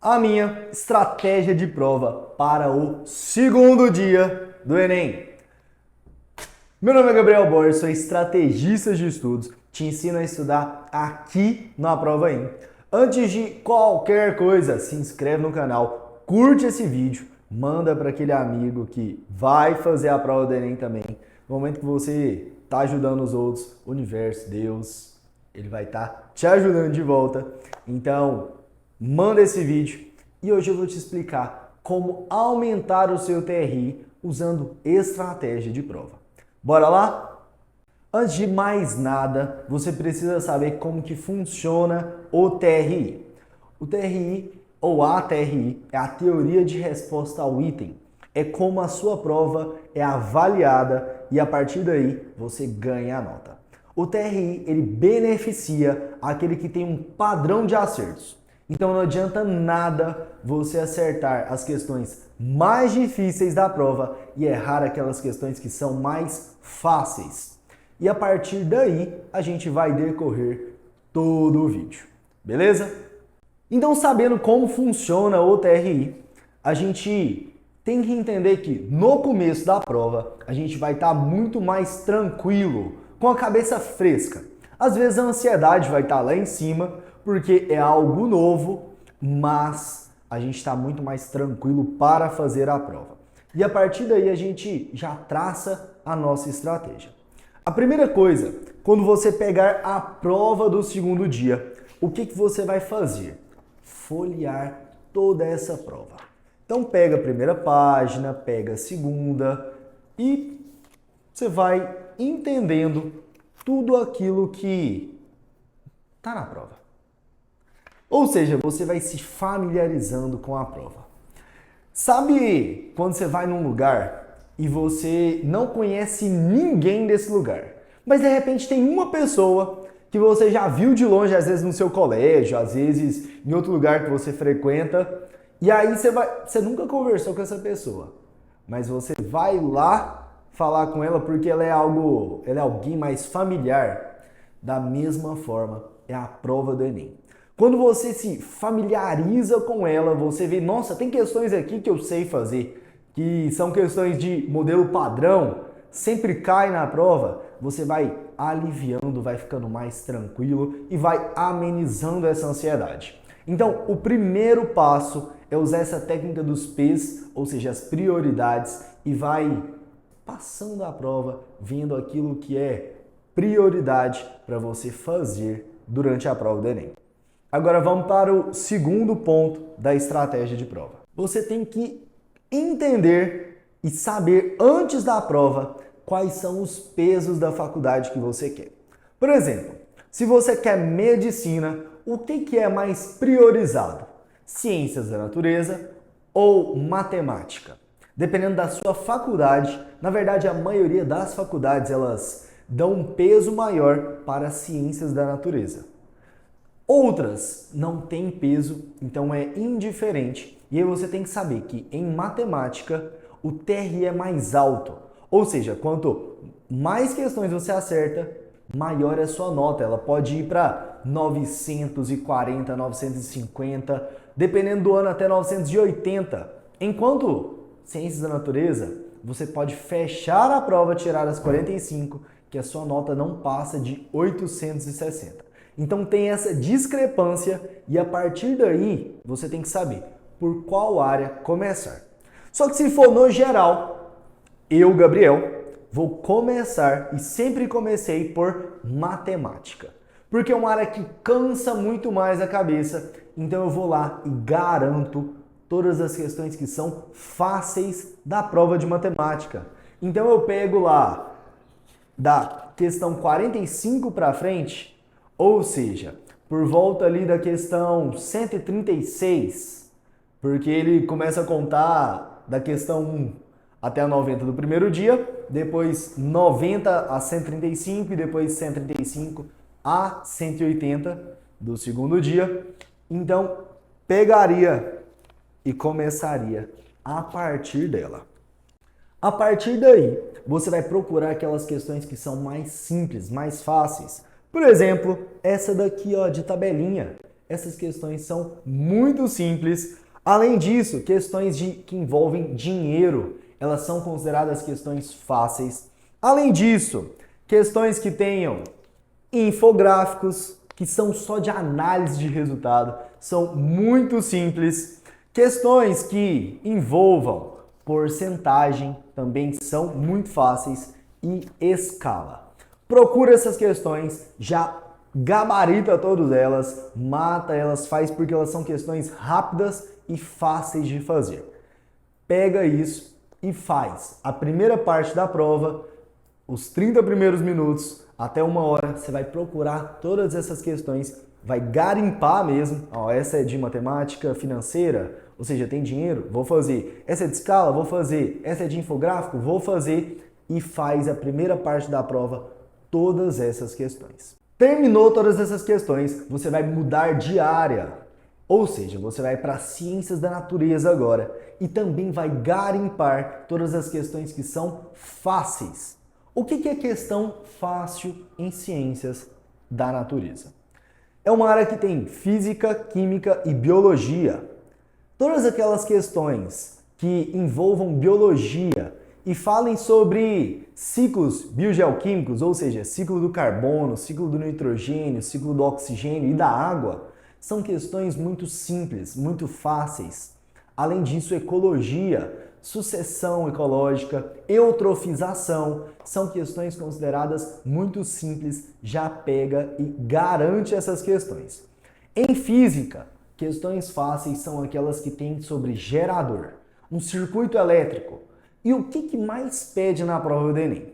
A minha estratégia de prova para o segundo dia do Enem. Meu nome é Gabriel Borges, sou estrategista de estudos, te ensino a estudar aqui na Prova Em. Antes de qualquer coisa, se inscreve no canal, curte esse vídeo, manda para aquele amigo que vai fazer a prova do Enem também. No momento que você está ajudando os outros, o universo, Deus, ele vai estar te ajudando de volta. Então, manda esse vídeo e hoje eu vou te explicar como aumentar o seu TRI usando estratégia de prova. Bora lá? Antes de mais nada, você precisa saber como que funciona o TRI. O TRI ou a TRI é a teoria de resposta ao item. É como a sua prova é avaliada e a partir daí você ganha a nota. O TRI ele beneficia aquele que tem um padrão de acertos. Então não adianta nada você acertar as questões mais difíceis da prova e errar aquelas questões que são mais fáceis. E a partir daí a gente vai decorrer todo o vídeo, beleza? Então, sabendo como funciona o TRI, a gente tem que entender que no começo da prova a gente vai estar muito mais tranquilo, com a cabeça fresca. Às vezes a ansiedade vai estar lá em cima, porque é algo novo, mas a gente está muito mais tranquilo para fazer a prova. E a partir daí a gente já traça a nossa estratégia. A primeira coisa, quando você pegar a prova do segundo dia, o que você vai fazer? Folhear toda essa prova. Então pega a primeira página, pega a segunda e você vai entendendo tudo aquilo que está na prova. Ou seja, você vai se familiarizando com a prova. Sabe quando você vai num lugar e você não conhece ninguém desse lugar, mas de repente tem uma pessoa que você já viu de longe, às vezes no seu colégio, às vezes em outro lugar que você frequenta, e aí você nunca conversou com essa pessoa, mas você vai lá falar com ela porque ela é alguém mais familiar. Da mesma forma, é a prova do Enem. Quando você se familiariza com ela, você vê, nossa, tem questões aqui que eu sei fazer, que são questões de modelo padrão, sempre cai na prova, você vai aliviando, vai ficando mais tranquilo e vai amenizando essa ansiedade. Então, o primeiro passo é usar essa técnica dos P's, ou seja, as prioridades, e vai passando a prova, vendo aquilo que é prioridade para você fazer durante a prova do Enem. Agora vamos para o segundo ponto da estratégia de prova. Você tem que entender e saber antes da prova quais são os pesos da faculdade que você quer. Por exemplo, se você quer medicina, o que é mais priorizado? Ciências da natureza ou matemática? Dependendo da sua faculdade, na verdade a maioria das faculdades elas dão um peso maior para ciências da natureza. Outras não têm peso, então é indiferente. E aí você tem que saber que em matemática o TRI é mais alto. Ou seja, quanto mais questões você acerta, maior é a sua nota. Ela pode ir para 940, 950, dependendo do ano até 980. Enquanto ciências da natureza, você pode fechar a prova, tirar as 45, que a sua nota não passa de 860. Então tem essa discrepância e a partir daí você tem que saber por qual área começar. Só que se for no geral, eu, Gabriel, vou começar e sempre comecei por matemática. Porque é uma área que cansa muito mais a cabeça, então eu vou lá e garanto todas as questões que são fáceis da prova de matemática. Então eu pego lá da questão 45 para frente, ou seja, por volta ali da questão 136, porque ele começa a contar da questão 1 até a 90 do primeiro dia, depois 90 a 135 e depois 135 a 180 do segundo dia. Então, pegaria e começaria a partir dela. A partir daí, você vai procurar aquelas questões que são mais simples, mais fáceis. Por exemplo, essa daqui ó, de tabelinha. Essas questões são muito simples. Além disso, questões que envolvem dinheiro, elas são consideradas questões fáceis. Além disso, questões que tenham infográficos, que são só de análise de resultado, são muito simples. Questões que envolvam porcentagem também são muito fáceis e escala. Procura essas questões, já gabarita todas elas, mata elas, faz porque elas são questões rápidas e fáceis de fazer. Pega isso e faz. A primeira parte da prova, os 30 primeiros minutos até 1 hora, você vai procurar todas essas questões, vai garimpar mesmo. Ó, essa é de matemática financeira, ou seja, tem dinheiro? Vou fazer. Essa é de escala? Vou fazer. Essa é de infográfico? Vou fazer. E faz a primeira parte da prova, todas essas questões. Terminou todas essas questões, você vai mudar de área. Ou seja, você vai para ciências da natureza agora e também vai garimpar todas as questões que são fáceis. O que é questão fácil em ciências da natureza? É uma área que tem física, química e biologia. Todas aquelas questões que envolvam biologia e falem sobre ciclos biogeoquímicos, ou seja, ciclo do carbono, ciclo do nitrogênio, ciclo do oxigênio e da água, são questões muito simples, muito fáceis. Além disso, ecologia, sucessão ecológica, eutrofização, são questões consideradas muito simples, já pega e garante essas questões. Em física, questões fáceis são aquelas que têm sobre gerador, um circuito elétrico. E o que mais pede na prova do Enem?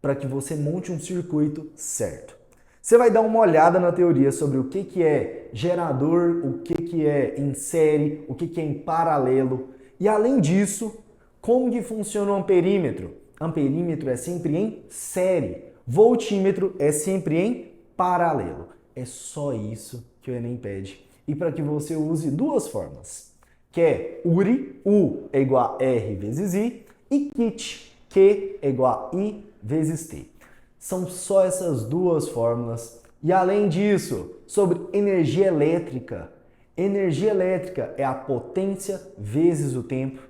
Para que você monte um circuito certo. Você vai dar uma olhada na teoria sobre o que é gerador, o que é em série, o que é em paralelo. E além disso, como que funciona o amperímetro? Amperímetro é sempre em série. Voltímetro é sempre em paralelo. É só isso que o Enem pede. E para que você use duas formas, que é URI, U é igual a R vezes I, e KIT, Q é igual a I vezes T. São só essas duas fórmulas. E além disso, sobre energia elétrica. Energia elétrica é a potência vezes o tempo.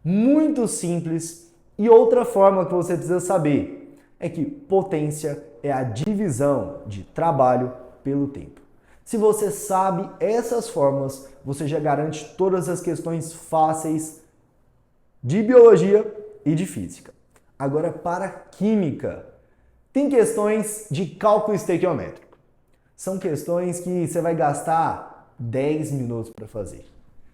Muito simples. E outra fórmula que você precisa saber é que potência é a divisão de trabalho pelo tempo. Se você sabe essas fórmulas, você já garante todas as questões fáceis de biologia e de física. Agora, para química, tem questões de cálculo estequiométrico. São questões que você vai gastar 10 minutos para fazer.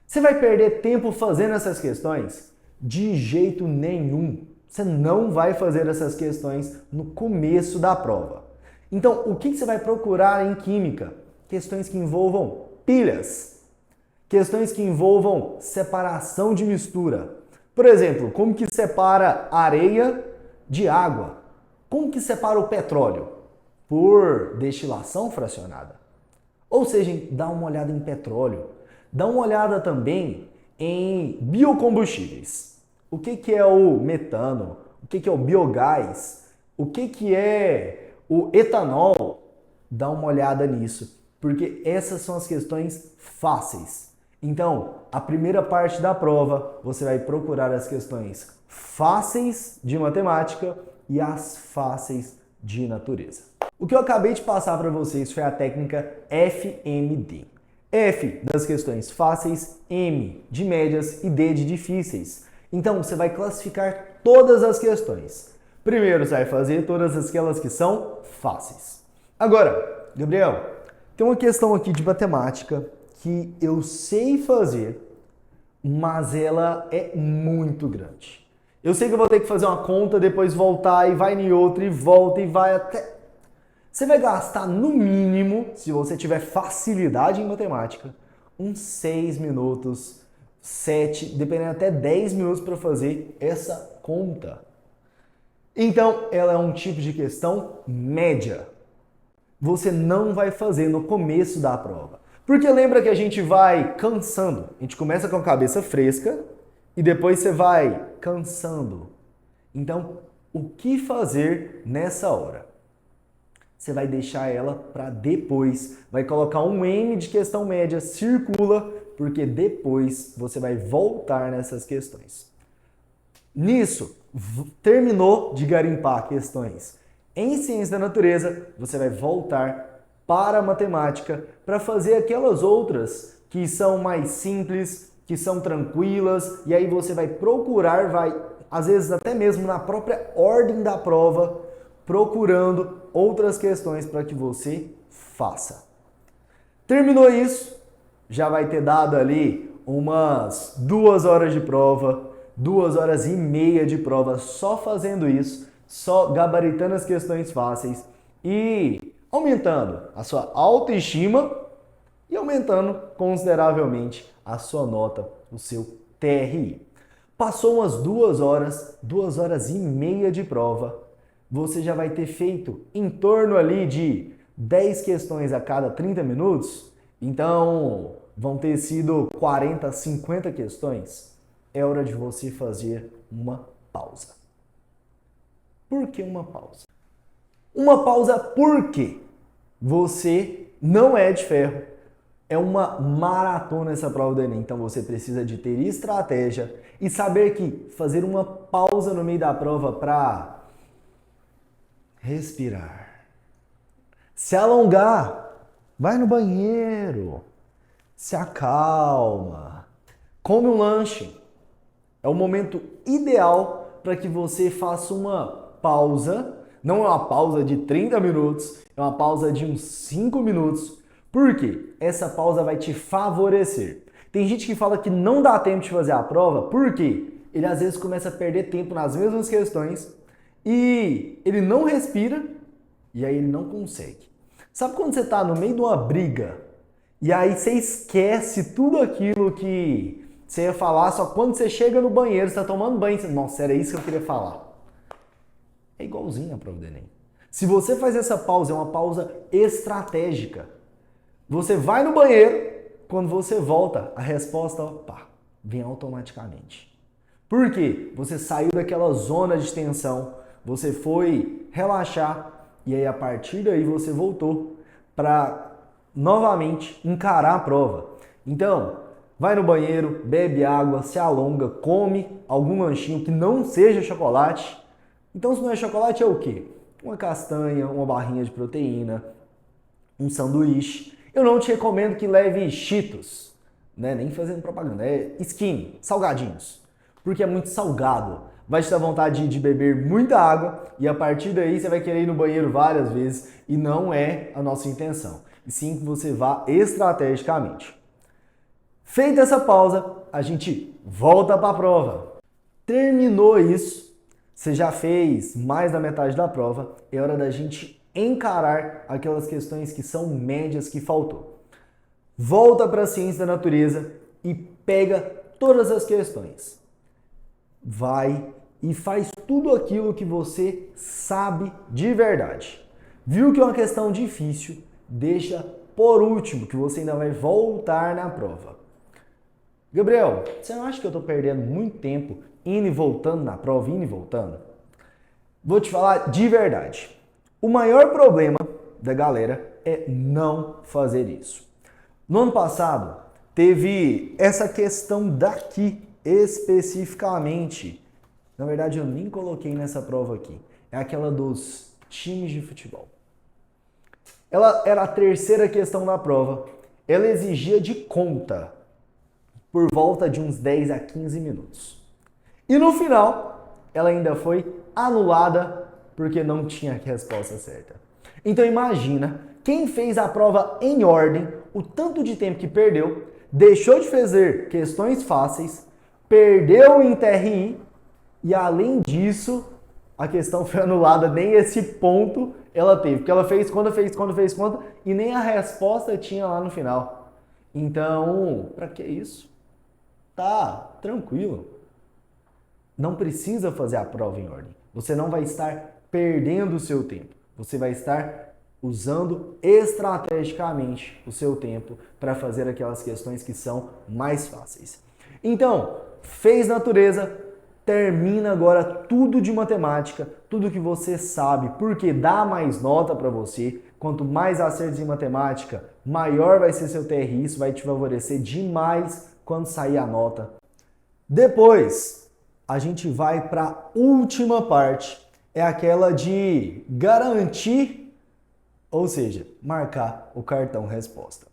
Você vai perder tempo fazendo essas questões? De jeito nenhum. Você não vai fazer essas questões no começo da prova. Então, o que você vai procurar em química? Questões que envolvam pilhas, questões que envolvam separação de mistura. Por exemplo, como que separa areia de água? Como que separa o petróleo? Por destilação fracionada. Ou seja, dá uma olhada em petróleo. Dá uma olhada também em biocombustíveis. O que é o metano? O que é o biogás? O que é o etanol? Dá uma olhada nisso. Porque essas são as questões fáceis. Então, a primeira parte da prova, você vai procurar as questões fáceis de matemática e as fáceis de natureza. O que eu acabei de passar para vocês foi a técnica FMD. F das questões fáceis, M de médias e D de difíceis. Então, você vai classificar todas as questões. Primeiro, você vai fazer todas aquelas que são fáceis. Agora, Gabriel, tem uma questão aqui de matemática que eu sei fazer, mas ela é muito grande. Eu sei que eu vou ter que fazer uma conta, depois voltar e vai em outra e volta e vai até... Você vai gastar no mínimo, se você tiver facilidade em matemática, uns 6 minutos, 7, dependendo até 10 minutos para fazer essa conta. Então, ela é um tipo de questão média. Você não vai fazer no começo da prova. Porque lembra que a gente vai cansando. A gente começa com a cabeça fresca e depois você vai cansando. Então, o que fazer nessa hora? você vai deixar ela para depois. Vai colocar um M de questão média, circula, porque depois você vai voltar nessas questões. Nisso, terminou de garimpar questões em ciência da natureza, você vai voltar para a matemática para fazer aquelas outras que são mais simples, que são tranquilas, e aí você vai procurar, às vezes até mesmo na própria ordem da prova, procurando outras questões para que você faça. Terminou isso, já vai ter dado ali umas 2 horas de prova, 2 horas e meia de prova só fazendo isso, só gabaritando as questões fáceis e aumentando a sua autoestima e aumentando consideravelmente a sua nota, o seu TRI. Passou umas 2 horas e meia de prova, você já vai ter feito em torno ali de 10 questões a cada 30 minutos, então vão ter sido 40, 50 questões. É hora de você fazer uma pausa. Por que uma pausa? Uma pausa porque você não é de ferro. É uma maratona essa prova do Enem, então você precisa de ter estratégia e saber que fazer uma pausa no meio da prova para respirar, se alongar, vai no banheiro, se acalma, come um lanche. É o momento ideal para que você faça uma pausa. Não é uma pausa de 30 minutos, é uma pausa de uns 5 minutos. Por quê? Essa pausa vai te favorecer. Tem gente que fala que não dá tempo de fazer a prova, por quê? Ele às vezes começa a perder tempo nas mesmas questões e ele não respira e aí ele não consegue. Sabe quando você está no meio de uma briga e aí você esquece tudo aquilo que você ia falar, só quando você chega no banheiro, você está tomando banho, você... Nossa, era isso que eu queria falar. É igualzinho a prova do Enem. Se você faz essa pausa, é uma pausa estratégica. Você vai no banheiro, quando você volta, a resposta, vem automaticamente. Por quê? Você saiu daquela zona de tensão, você foi relaxar e aí a partir daí você voltou para novamente encarar a prova. Então, vai no banheiro, bebe água, se alonga, come algum lanchinho que não seja chocolate. Então, se não é chocolate, é o quê? Uma castanha, uma barrinha de proteína, um sanduíche. Eu não te recomendo que leve Cheetos, né? Nem fazendo propaganda, é skinny, salgadinhos, porque é muito salgado. Vai te dar vontade de beber muita água e a partir daí você vai querer ir no banheiro várias vezes e não é a nossa intenção. E sim que você vá estrategicamente. Feita essa pausa, a gente volta para a prova. Terminou isso, você já fez mais da metade da prova, é hora da gente encarar aquelas questões que são médias que faltou. Volta para a ciência da natureza e pega todas as questões. Vai e faz tudo aquilo que você sabe de verdade. Viu que é uma questão difícil? Deixa por último, que você ainda vai voltar na prova. Gabriel, você não acha que eu estou perdendo muito tempo indo e voltando na prova, indo e voltando? Vou te falar de verdade. O maior problema da galera é não fazer isso. No ano passado, teve essa questão daqui especificamente. Na verdade, eu nem coloquei nessa prova aqui. É aquela dos times de futebol. Ela era a terceira questão da prova. Ela exigia de conta por volta de uns 10 a 15 minutos. E no final, ela ainda foi anulada porque não tinha a resposta certa. Então imagina, quem fez a prova em ordem, o tanto de tempo que perdeu, deixou de fazer questões fáceis, perdeu em TRI e além disso, a questão foi anulada, nem esse ponto ela teve, porque ela fez conta e nem a resposta tinha lá no final. Então, para que isso? Tá tranquilo. Não precisa fazer a prova em ordem. Você não vai estar perdendo o seu tempo. Você vai estar usando estrategicamente o seu tempo para fazer aquelas questões que são mais fáceis. Então, fez natureza, termina agora tudo de matemática, tudo que você sabe, porque dá mais nota para você. Quanto mais acertos em matemática, maior vai ser seu TRI, isso vai te favorecer demais quando sair a nota. Depois, a gente vai para a última parte, é aquela de garantir, ou seja, marcar o cartão resposta.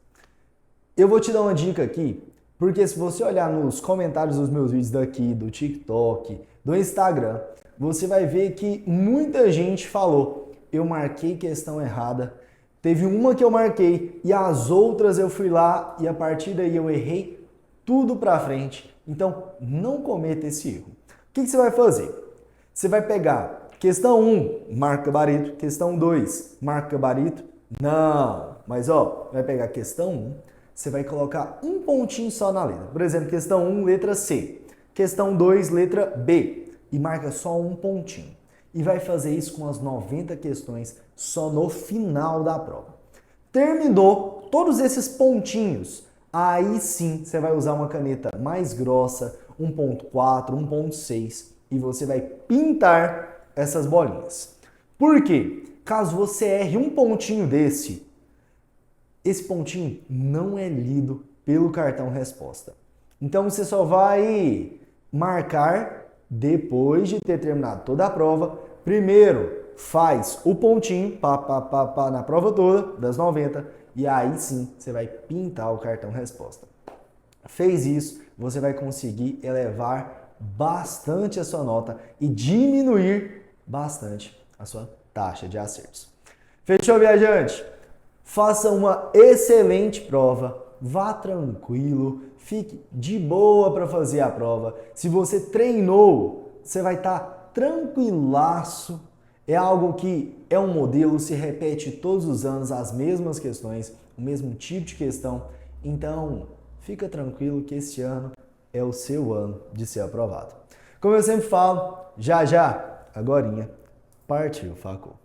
Eu vou te dar uma dica aqui, porque se você olhar nos comentários dos meus vídeos daqui, do TikTok, do Instagram, você vai ver que muita gente falou, eu marquei questão errada, teve uma que eu marquei e as outras eu fui lá e a partir daí eu errei tudo pra frente. Então, não cometa esse erro. O que você vai fazer? Você vai pegar questão 1, marca gabarito, questão 2, marca gabarito. Não, mas vai pegar questão 1, você vai colocar um pontinho só na letra. Por exemplo, questão 1, letra C. Questão 2, letra B. E marca só um pontinho. E vai fazer isso com as 90 questões só no final da prova. Terminou todos esses pontinhos. Aí sim, você vai usar uma caneta mais grossa, 1.4, 1.6. E você vai pintar essas bolinhas. Por quê? Caso você erre um pontinho desse, esse pontinho não é lido pelo cartão resposta. Então você só vai marcar depois de ter terminado toda a prova. Primeiro faz o pontinho na prova toda, das 90, e aí sim você vai pintar o cartão resposta. Fez isso, você vai conseguir elevar bastante a sua nota e diminuir bastante a sua taxa de acertos. Fechou, viajante? Faça uma excelente prova, vá tranquilo, fique de boa para fazer a prova. Se você treinou, você vai estar tranquilaço. É algo que é um modelo, se repete todos os anos as mesmas questões, o mesmo tipo de questão. Então, fica tranquilo que esse ano é o seu ano de ser aprovado. Como eu sempre falo, já, agorinha, partiu, Facul.